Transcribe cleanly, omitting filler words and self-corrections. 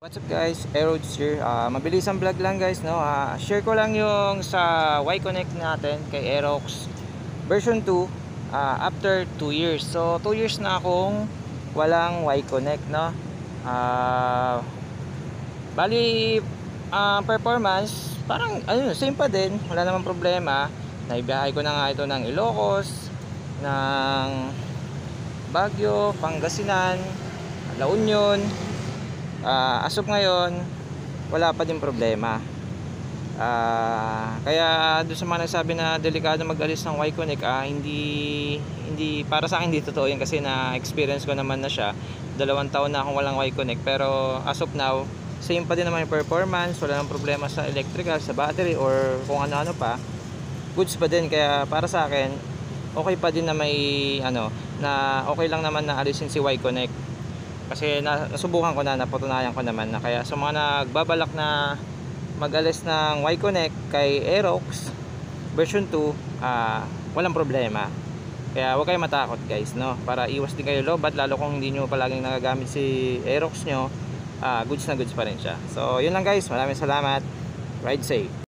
What's up guys, Aerods here. Mabilis ang vlog lang guys, no? Share ko lang yung sa Y-Connect natin kay Aerox version 2 after 2 years. So 2 years na akong walang Y-Connect, no? Bali performance parang same pa din, wala namang problema. Naibiyahe ko na nga ito ng Ilocos, ng Baguio, Pangasinan, La Union. As of ngayon wala pa din problema. Kaya doon sa mga nagsabi na delikado mag-alis ng Y-Connect, hindi para sa akin hindi totoo yun, kasi na-experience ko naman na siya. 2 taon na akong walang Y-Connect, pero as of now same pa din naman yung performance, wala nang problema sa electrical, sa battery or kung ano-ano pa, goods pa din. Kaya para sa akin okay pa din na na okay lang naman na alisin si Y-Connect. Kasi nasubukan ko na, napatunayan ko naman na. Kaya sa mga nagbabalak na mag-alis ng Y-Connect kay Aerox version 2, walang problema. Kaya huwag kayong matakot guys, no? Para iwas din kayo lobat, lalo kung hindi nyo palaging nagagamit si Aerox nyo. Goods na goods pa rin siya. So yun lang guys, maraming salamat. Ride safe.